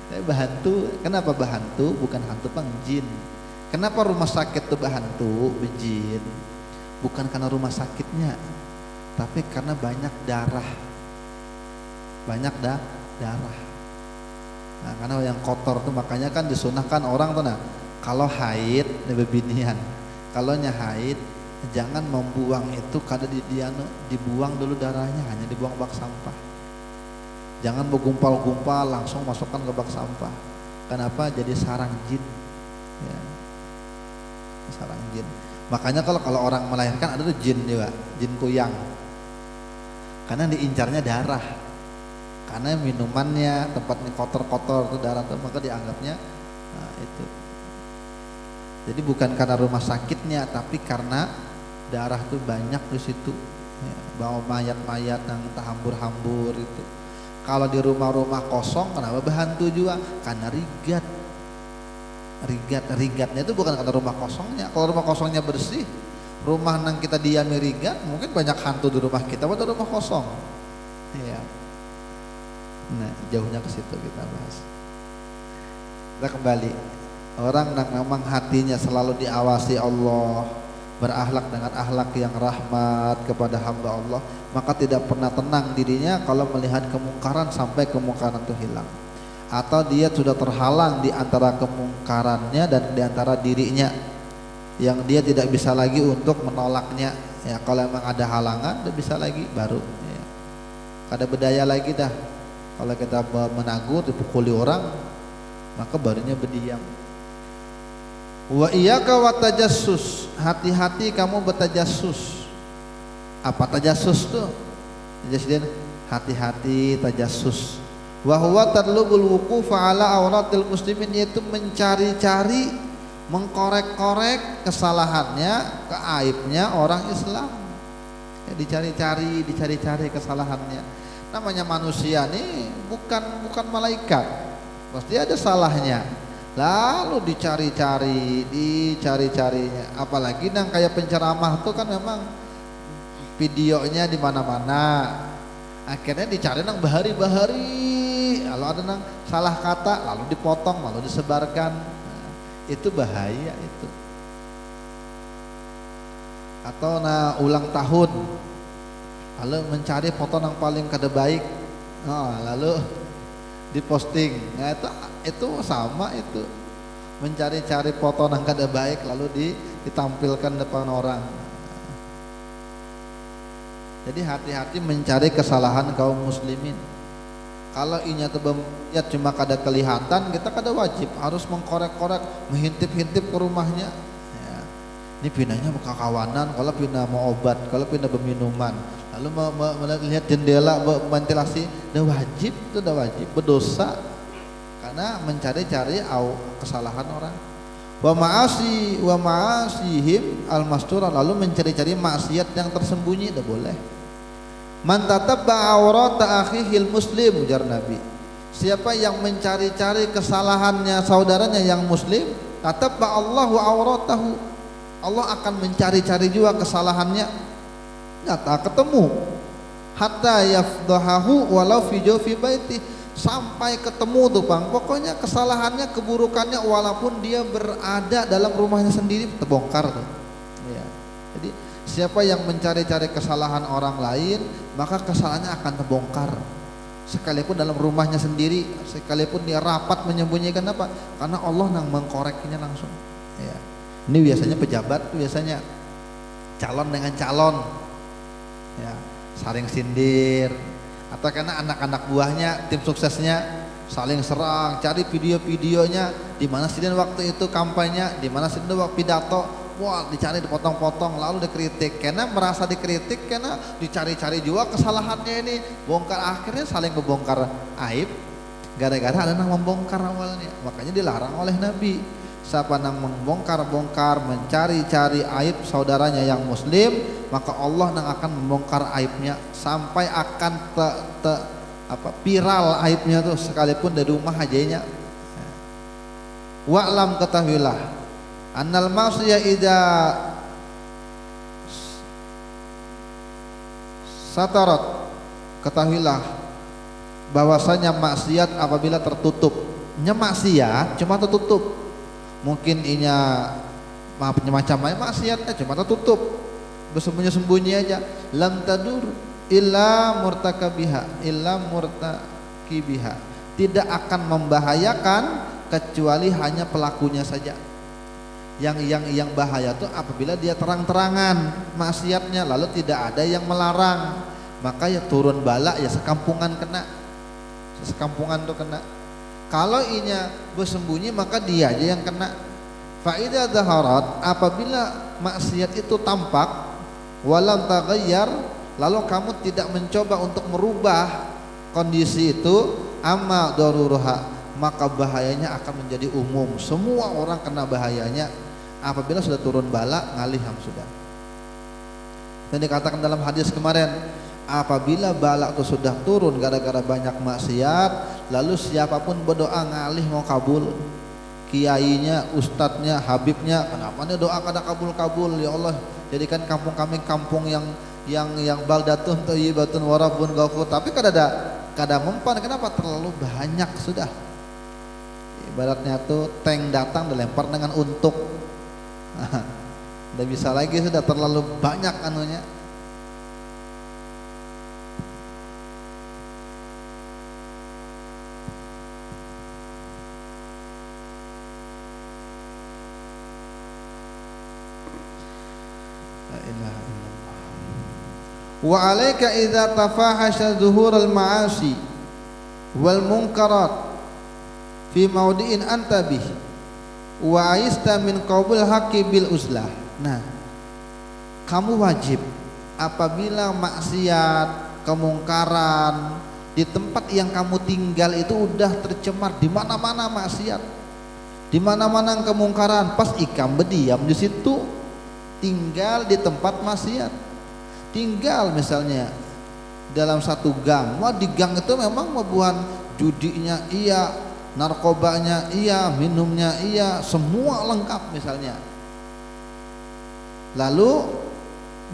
Speaker 1: Saya bahantu. Kenapa bahantu? Bukan hantu jin. Kenapa rumah sakit itu bahantu bejin? Bukan karena rumah sakitnya, tapi karena banyak darah. Banyak darah. Nah, karena yang kotor tuh makanya kan disunahkan orang tuh nah, kalau haid bebinian, kalau nya haid jangan membuang itu kada dibuang dulu darahnya, hanya dibuang bak sampah. Jangan bergumpal-gumpal langsung masukkan ke bak sampah. Kenapa? Jadi sarang jin. Ya. Sarang jin. Makanya kalau orang melahirkan ada tuh jin juga, jin kuyang. Karena diincarnya darah. Karena minumannya tempatnya kotor-kotor tuh darah tuh, maka dianggapnya itu. Jadi bukan karena rumah sakitnya, tapi karena darah tuh banyak di situ. Ya, bawa mayat-mayat yang terhambur-hambur itu. Kalau di rumah-rumah kosong kenapa berhantu juga? Karena rigatnya itu bukan karena rumah kosongnya. Kalau rumah kosongnya bersih, rumah yang kita diami rigat, mungkin banyak hantu di rumah kita pada rumah kosong. Iya. Nah, jauhnya ke situ kita bahas. Kita kembali. Orang yang memang hatinya selalu diawasi Allah, berakhlak dengan akhlak yang rahmat kepada hamba Allah, maka tidak pernah tenang dirinya kalau melihat kemungkaran sampai kemungkaran itu hilang. Atau dia sudah terhalang di antara kemungkarannya dan di antara dirinya yang dia tidak bisa lagi untuk menolaknya. Ya, kalau memang ada halangan, dia bisa lagi baru. Ya. Kada berdaya lagi dah. Kalau kita menagur, dipukuli orang, maka barunya berdiam. Wa iyyaka wa tajassus, hati-hati kamu bertajassus. Apa tajassus tuh? Tajassus, hati-hati tajassus. Wa huwa tatlubul wuqufa ala auratil muslimin, yaitu mencari-cari, mengkorek-korek kesalahannya, keaibnya orang Islam. Ya, dicari-cari kesalahannya. Namanya manusia nih bukan malaikat, pasti ada salahnya. Lalu dicari-carinya. Apalagi yang kayak penceramah tuh kan memang videonya di mana-mana. Akhirnya dicari nang bahari-bahari, lalu ada nang salah kata lalu dipotong lalu disebarkan. Nah, itu bahaya itu. Atau ulang tahun lalu mencari foto yang paling kada baik, lalu diposting. Nah itu sama, itu mencari-cari foto yang kada baik lalu ditampilkan depan orang. Jadi hati-hati mencari kesalahan kaum muslimin. Kalau inya ya cuma kada kelihatan, kita kada wajib harus mengkorek-korek, menghintip-hintip ke rumahnya. Ini pindahnya kekawanan, kalau pindah mau obat, kalau pindah berminuman, lalu melihat jendela ventilasi, udah wajib, itu udah wajib, berdosa karena mencari-cari kesalahan orang. Wa ma'asihim al-mastura, lalu mencari-cari maksiat yang tersembunyi, udah boleh. Man tatabba aurata akhihil muslim, ujar Nabi. Siapa yang mencari-cari kesalahannya saudaranya yang muslim, tatabba Allahu auratahu, Allah akan mencari-cari juga kesalahannya, nggak tak ketemu. Hatta yafdahahu walau fi jawfi baiti, sampai ketemu tuh Bang. Pokoknya kesalahannya, keburukannya walaupun dia berada dalam rumahnya sendiri terbongkar tuh. Ya. Jadi siapa yang mencari-cari kesalahan orang lain, maka kesalahannya akan terbongkar. Sekalipun dalam rumahnya sendiri, sekalipun dia rapat menyembunyikan apa, karena Allah yang mengkoreknya langsung. Ya. Ini biasanya pejabat, biasanya calon dengan calon, ya, saling sindir, atau karena anak-anak buahnya, tim suksesnya saling serang, cari video-videonya di mana sih waktu itu kampanye, di mana sih waktu pidato, wah dicari, dipotong-potong, lalu dikritik, karena merasa dikritik, karena dicari-cari juga kesalahannya ini, bongkar, akhirnya saling membongkar aib, gara-gara ada yang membongkar awalnya, makanya dilarang oleh Nabi. Siapa yang membongkar-bongkar, mencari-cari aib saudaranya yang muslim, maka Allah yang akan membongkar aibnya sampai akan viral aibnya tuh, sekalipun dari rumah ajanya. Wa'lam, ketahuilah, annal ma'siyah idza satarat, ketahuilah bahwasanya maksiat apabila tertutup. Maksiat cuma tertutup, mungkin inya macam-macam maksiatnya cuma tertutup, bersembunyi-sembunyi aja. Lam tadur illa murtakabiha illa murtakibiha, tidak akan membahayakan kecuali hanya pelakunya saja. Yang bahaya tuh apabila dia terang-terangan maksiatnya lalu tidak ada yang melarang, maka ya turun bala, ya sekampungan kena, sekampungan tuh kena. Kalau inya bersembunyi maka dia aja yang kena. Faidah zaharat, apabila maksiat itu tampak, walam taghayyar, lalu kamu tidak mencoba untuk merubah kondisi itu, amma daruruha, maka bahayanya akan menjadi umum. Semua orang kena bahayanya apabila sudah turun bala, ngaliham sudah. Dan dikatakan dalam hadis kemarin, apabila bala itu sudah turun gara-gara banyak maksiat, lalu siapapun berdoa ngalih mau kabul, kiainya, ustadznya, habibnya, kenapa nih doa kada kabul-kabul, ya Allah jadikan kampung kami kampung yang baldatun thayyibatun wa rabbun ghafur, tapi kada mempan. Kenapa? Terlalu banyak sudah. Ibaratnya tuh tank datang dilempar dengan untuk, udah bisa lagi, sudah terlalu banyak anunya. Wa alaika idza tafahasha zuhurul ma'asi wal munkarat fi maudi'in anta bih wa aista min qaubul haqqi bil uzlah. Nah, kamu wajib apabila maksiat, kemungkaran di tempat yang kamu tinggal itu udah tercemar, di mana-mana maksiat, di mana-mana kemungkaran, pas ikam berdiam di situ, tinggal di tempat maksiat, tinggal misalnya dalam satu gang, di gang itu memang membuat judinya iya, narkobanya iya, minumnya iya, semua lengkap misalnya, lalu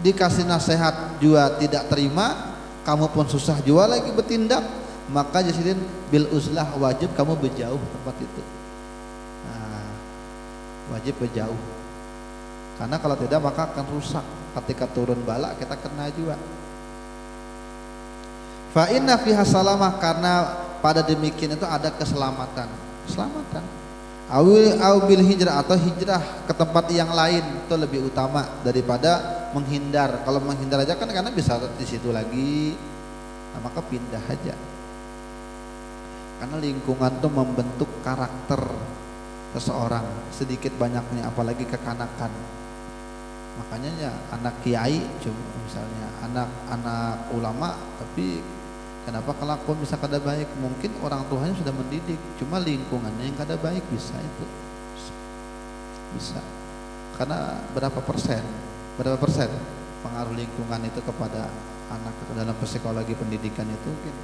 Speaker 1: dikasih nasihat juga tidak terima, kamu pun susah juga lagi bertindak, maka jadiin bil uzlah, wajib kamu berjauh tempat itu. Nah, wajib berjauh, karena kalau tidak maka akan rusak. Ketika turun bala kita kena juga. Fa inna fiha salamah, karena pada demikian itu ada keselamatan. Keselamatan. Au bil hijrah, atau hijrah ke tempat yang lain itu lebih utama daripada menghindar. Kalau menghindar aja kan karena bisa di situ lagi, nah, maka pindah aja. Karena lingkungan itu membentuk karakter seseorang sedikit banyaknya, apalagi kekanakan. Makanya ya anak kiai, misalnya anak ulama, tapi kenapa kelakuan bisa kada baik? Mungkin orang tuanya sudah mendidik, cuma lingkungannya yang kada baik, bisa itu. Bisa. Karena berapa persen pengaruh lingkungan itu kepada anak itu dalam psikologi pendidikan itu mungkin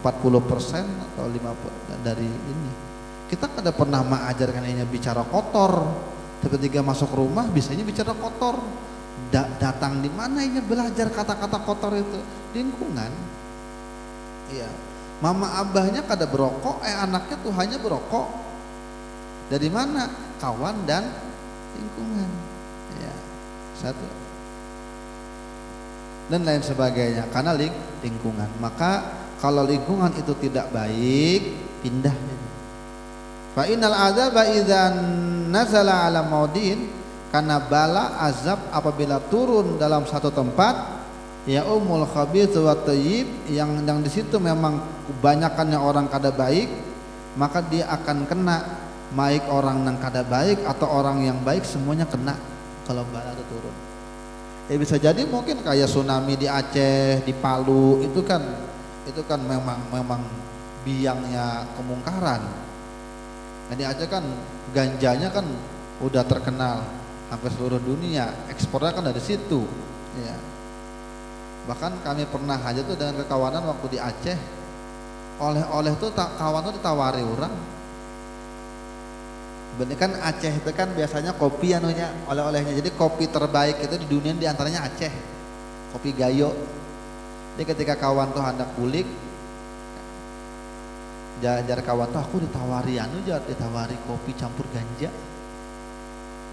Speaker 1: 40% atau 50% dari ini. Kita kada pernah mengajarkan ini bicara kotor. Ketika masuk rumah bisanya bicara kotor. Datang di mana ini belajar kata-kata kotor itu? Lingkungan. Iya. Mama abahnya kada berokok, anaknya tuh hanya berokok. Dari mana? Kawan dan lingkungan. Ya. Satu. Dan lain sebagainya, karena lingkungan. Maka kalau lingkungan itu tidak baik, pindah. Fa innal adzaba idzan nazala ala maudin, karena bala azab apabila turun dalam satu tempat, ya umul khabith wa thayyib, yang di situ memang kebanyakannya orang kada baik, maka dia akan kena, baik orang yang kada baik atau orang yang baik, semuanya kena kalau bala itu turun. Bisa jadi mungkin kayak tsunami di Aceh, di Palu, itu kan memang biangnya kemungkaran. Nah, di Aceh kan ganjanya kan udah terkenal hampir seluruh dunia, ekspornya kan dari situ. Ya. Bahkan kami pernah aja tuh dengan kekawanan waktu di Aceh, oleh-oleh tuh kawan tuh ditawari orang. Bener kan Aceh itu kan biasanya kopi anunya, oleh-olehnya. Jadi kopi terbaik itu di dunia diantaranya Aceh, kopi Gayo. Jadi ketika kawan tuh hendak kulik, jajar kawan tuh aku ditawari ditawari kopi campur ganja.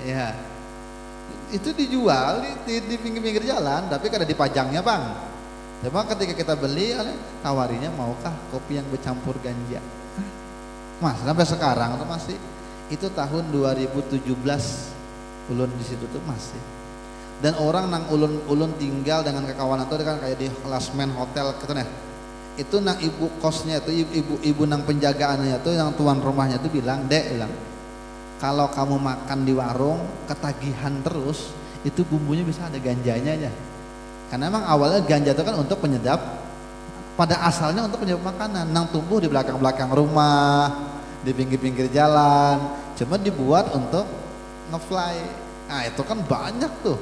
Speaker 1: Ya, itu dijual di pinggir-pinggir jalan, tapi kada dipajangnya bang. Cuma ketika kita beli, tawarinya maukah kopi yang bercampur ganja? Mas, sampai sekarang tuh masih. Itu tahun 2017 ulun di situ tuh masih. Dan orang nang ulun tinggal dengan kekawanan tuh kan kayak di Klasmen Hotel gitu nih. Itu nang ibu kosnya itu, ibu nang penjagaannya tuh, yang tuan rumahnya tuh bilang, kalau kamu makan di warung ketagihan terus, itu bumbunya bisa ada ganjanya aja. Karena emang awalnya ganja itu kan untuk penyedap, pada asalnya untuk penyedap makanan, nang tumbuh di belakang-belakang rumah, di pinggir-pinggir jalan, cuma dibuat untuk ngefly. Nah itu kan banyak tuh,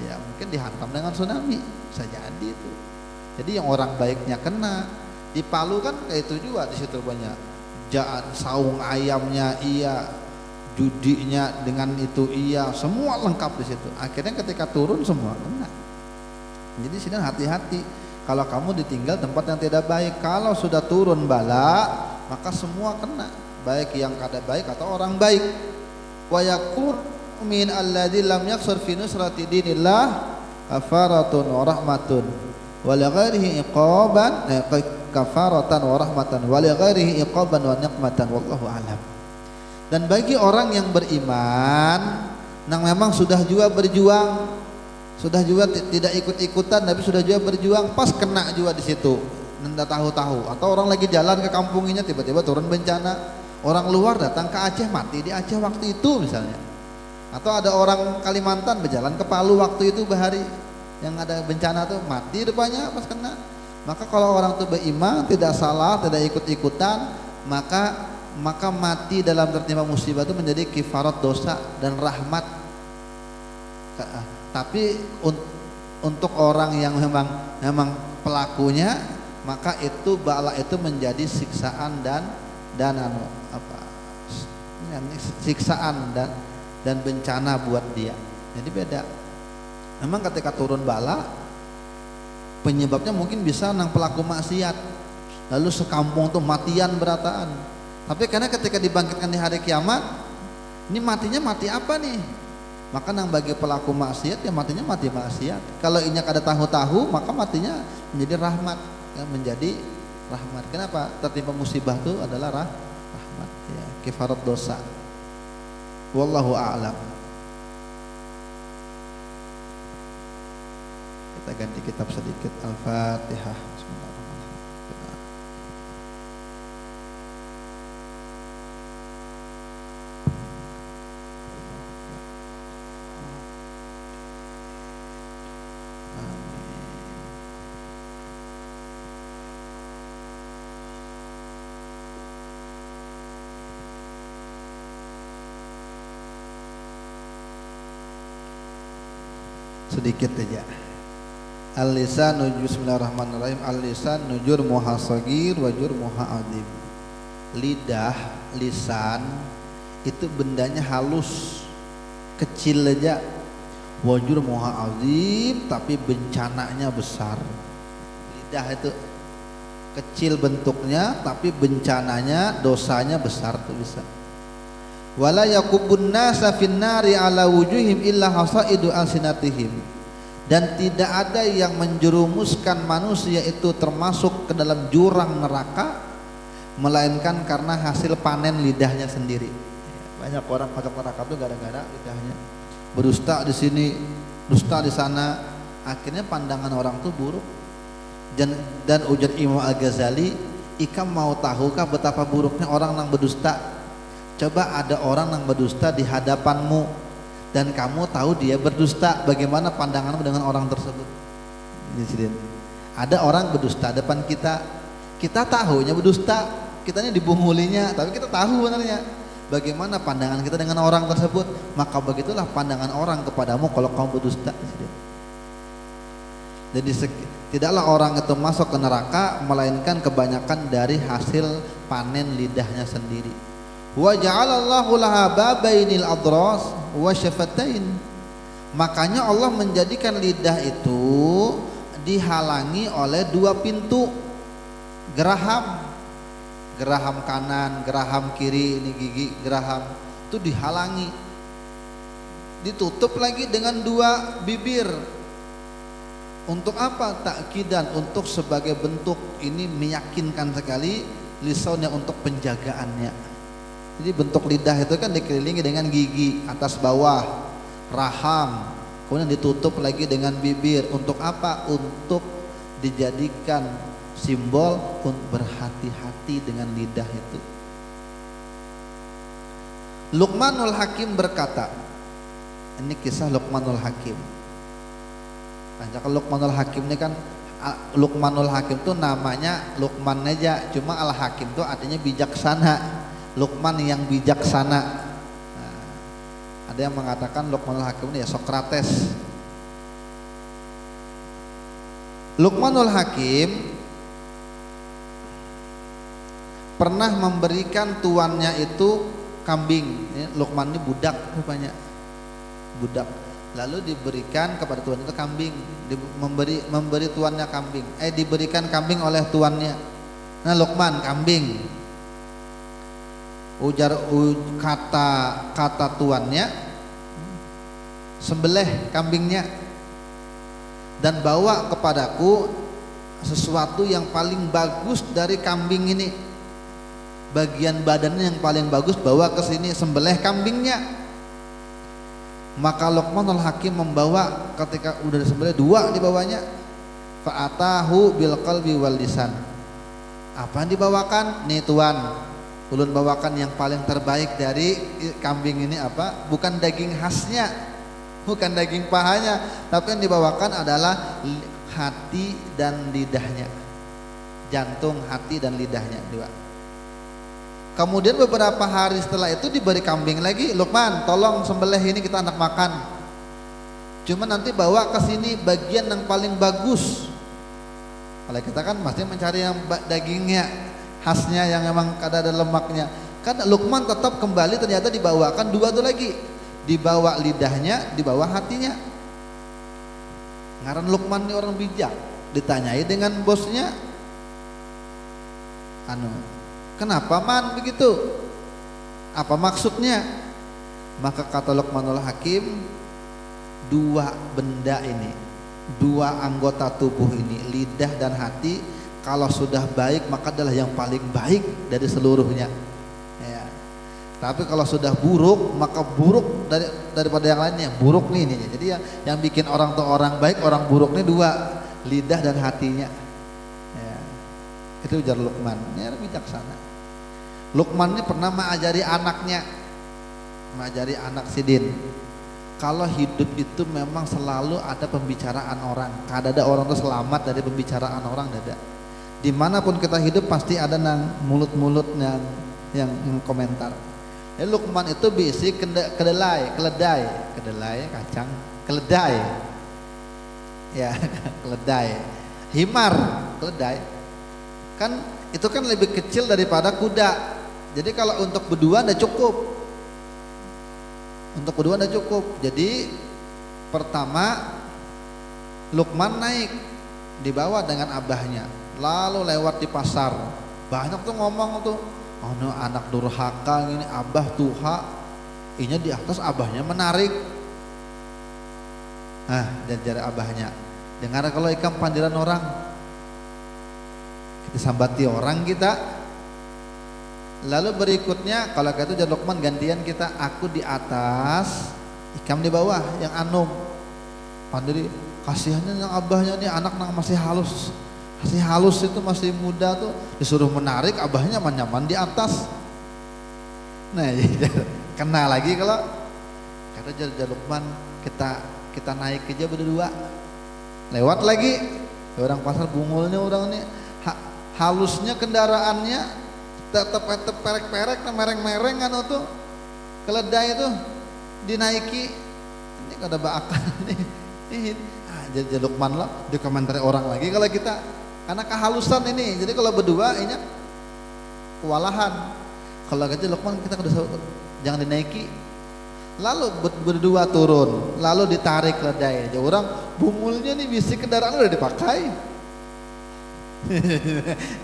Speaker 1: ya mungkin dihantam dengan tsunami, bisa jadi itu. Jadi yang orang baiknya kena. Di Palu kan kayak itu juga, di situ banyak saung ayamnya iya, judinya dengan itu iya, semua lengkap di situ. Akhirnya ketika turun semua kena. Jadi sini hati-hati kalau kamu ditinggal tempat yang tidak baik. Kalau sudah turun bala, maka semua kena, baik yang kada baik atau orang baik. Wa yakur min alladzi lam yaksur fi nusrati dinillah kafaratun wa rahmatun wa li ghairihi iqaban, kafaratan wa rahmatan wa li ghairihi iqaban wa niqmatan, wallahu a'lam. Dan bagi orang yang beriman yang memang sudah juga berjuang, sudah juga tidak ikut-ikutan tapi sudah juga berjuang, pas kena juga di situ, ndak tahu-tahu. Atau orang lagi jalan ke kampungnya tiba-tiba turun bencana, orang luar datang ke Aceh, mati di Aceh waktu itu misalnya. Atau ada orang Kalimantan berjalan ke Palu waktu itu bahari yang ada bencana tuh, mati depannya pas kena. Maka kalau orang itu beriman, tidak salah, tidak ikut-ikutan, maka mati dalam tertimpa musibah itu menjadi kifarat dosa dan rahmat. Tapi untuk orang yang memang pelakunya, maka itu bala itu menjadi siksaan dan siksaan dan bencana buat dia. Jadi beda. Memang ketika turun bala Penyebabnya mungkin bisa nang pelaku maksiat, lalu sekampung tuh matian berataan. Tapi karena ketika dibangkitkan di hari kiamat, ini matinya mati apa nih? Maka nang bagi pelaku maksiat ya matinya mati maksiat. Kalau ini kada tahu-tahu maka matinya menjadi rahmat, ya, menjadi rahmat. Kenapa? Tertimpa musibah itu adalah rahmat, ya, kifarat dosa. Wallahu a'lam. Kita ganti kitab sedikit. Al-Fatihah. Bismillahirrahmanirrahim. Sedikit aja. Al-lisan nujur, bismillahirrahmanirrahim. Al-lisan nujur muha sagir wajur muha adim. Lidah, lisan itu bendanya halus, kecil aja. Wajur muha adim tapi bencananya besar. Lidah itu kecil bentuknya tapi bencananya, dosanya besar tuh bisa. Wala yakubun nasa finnari ala wujuhim illa hasaidu alsinatihim. Dan tidak ada yang menjerumuskan manusia itu termasuk ke dalam jurang neraka melainkan karena hasil panen lidahnya sendiri. Banyak orang masuk neraka itu gara-gara lidahnya. Berdusta di sini, dusta di sana, akhirnya pandangan orang itu buruk. Dan ujar Imam Al-Ghazali, "Ika mau tahukah betapa buruknya orang yang berdusta? Coba ada orang yang berdusta di hadapanmu dan kamu tahu dia berdusta, bagaimana pandanganmu dengan orang tersebut?" Ada orang berdusta depan kita, kita tahunya berdusta, kitanya dibungulinya, tapi kita tahu benarnya. Bagaimana pandangan kita dengan orang tersebut? Maka begitulah pandangan orang kepadamu kalau kamu berdusta. Jadi tidaklah orang itu masuk ke neraka melainkan kebanyakan dari hasil panen lidahnya sendiri. Wa ja'alallahu laha babainil adras wa syafatain. Makanya Allah menjadikan lidah itu dihalangi oleh dua pintu geraham. Geraham kanan, geraham kiri, ini gigi geraham itu dihalangi. Ditutup lagi dengan dua bibir. Untuk apa? Ta'kidan, untuk sebagai bentuk ini meyakinkan sekali lisannya untuk penjagaannya. Jadi bentuk lidah itu kan dikelilingi dengan gigi atas bawah, raham, kemudian ditutup lagi dengan bibir. Untuk apa? Untuk dijadikan simbol untuk berhati-hati dengan lidah itu. Luqmanul Hakim berkata, ini kisah Luqmanul Hakim. Luqmanul Hakim ini kan, Luqmanul Hakim itu namanya Luqman aja, cuma Al Hakim itu artinya bijaksana. Luqman yang bijaksana. Nah, ada yang mengatakan Luqmanul Hakim ini ya Sokrates. Luqmanul Hakim pernah memberikan tuannya itu kambing. Luqman ini budak rupanya, budak. Lalu diberikan kepada tuan itu kambing, memberi tuannya kambing. Diberikan kambing oleh tuannya. Nah, Luqman kambing. Ujar kata tuannya, sembelih kambingnya dan bawa kepadaku sesuatu yang paling bagus dari kambing ini. Bagian badannya yang paling bagus bawa ke sini, sembelih kambingnya. Maka Luqmanul Hakim membawa, ketika udah disembelih dua dibawanya, fa'atahu bil qalbi wal lisan. Apa yang dibawakan? Nih tuan, ulun bawakan yang paling terbaik dari kambing ini apa? Bukan daging khasnya, bukan daging pahanya, tapi yang dibawakan adalah hati dan lidahnya, jantung, hati dan lidahnya dua. Kemudian beberapa hari setelah itu diberi kambing lagi. Luqman, tolong sembelih ini, kita hendak makan. Cuma nanti bawa ke sini bagian yang paling bagus. Kalau kita kan masih mencari yang dagingnya khasnya yang memang ada lemaknya. Kan Luqman tetap kembali, ternyata dibawakan dua tuh lagi. Dibawa lidahnya, dibawa hatinya. Ngaran Luqman ini orang bijak, ditanyai dengan bosnya, kenapa man begitu? Apa maksudnya? Maka kata Luqmanul Hakim, dua benda ini, dua anggota tubuh ini, lidah dan hati, kalau sudah baik maka adalah yang paling baik dari seluruhnya. Ya. Tapi kalau sudah buruk maka buruk daripada yang lainnya. Buruk nih ini. Jadi yang bikin orang tuh orang baik, orang buruk nih dua, lidah dan hatinya. Ya. Itu ujar Luqman. Ini bijaksana. Luqman ini pernah mengajari anaknya, mengajari anak Sidin, kalau hidup itu memang selalu ada pembicaraan orang. Kada ada orang tuh selamat dari pembicaraan orang, dada. Dimanapun kita hidup pasti ada nang mulut-mulut yang komentar. Ya, Luqman itu bisi kedelai kacang, keledai, ya keledai, himar, keledai, kan itu kan lebih kecil daripada kuda. Jadi kalau untuk berdua udah cukup. Untuk berdua udah cukup. Jadi pertama Luqman naik dibawa dengan abahnya, lalu lewat di pasar. Banyak tuh ngomong tuh, oh anak durhaka ini, abah tuha. Inya di atas, abahnya menarik. Nah, jajar abahnya. Dengar kalau ikan pandiran orang, kita sambati orang kita. Lalu berikutnya kalau gitu jadi Luqman gantian kita, aku di atas, ikam di bawah yang anum. Pandiri kasihannya yang abahnya nih, anak masih halus itu, masih muda tuh, disuruh menarik, abahnya nyaman di atas. Nah, kena lagi kalau kata jadi Luqman, kita naik aja berdua, lewat lagi orang pasar, bungulnya orang nih, halusnya kendaraannya tetap perek-perek, mereng-mereng kan tuh keledai itu dinaiki. Ini kada bakal nih. Jadi Luqman lah dikomentari orang lagi kalau kita, karena kehalusan ini. Jadi kalau berdua ini kewalahan. Kalau gitu Luqman kita jangan dinaiki. Lalu berdua turun, lalu ditarik keledai. Jadi orang bumulnya nih bisi kendaraan udah dipakai.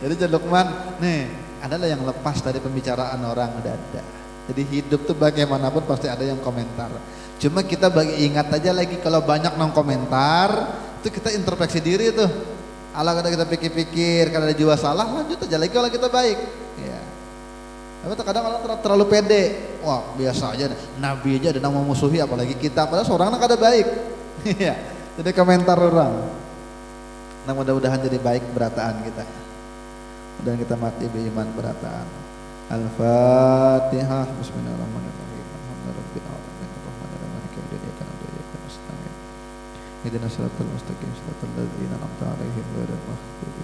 Speaker 1: Jadi Luqman nih adalah yang lepas dari pembicaraan orang, dada. Jadi hidup tuh bagaimanapun pasti ada yang komentar. Cuma kita ingat aja lagi, kalau banyak nong komentar itu kita introspeksi diri tuh. Kalau kita pikir-pikir, kalau ada jiwa salah, lanjut aja lagi kalau kita baik. Ya. Tapi terkadang orang terlalu pede. Wah biasa aja, Nabi aja ada yang memusuhi, apalagi kita. Padahal seorang kada baik. Ya. Jadi komentar orang. Nah mudah-mudahan jadi baik berataan kita. Dan kita mati beriman berataan. Al-Fatihah. Bismillahirrahmanirrahim. Alhamdulillahirabbil alamin. Arrahmanirrahim. Maliki yaumiddin. Iyyaka na'budu wa iyyaka nasta'in. Ihdinas siratal mustaqim. Siratal ladzina an'amta 'alaihim ghairil maghdubi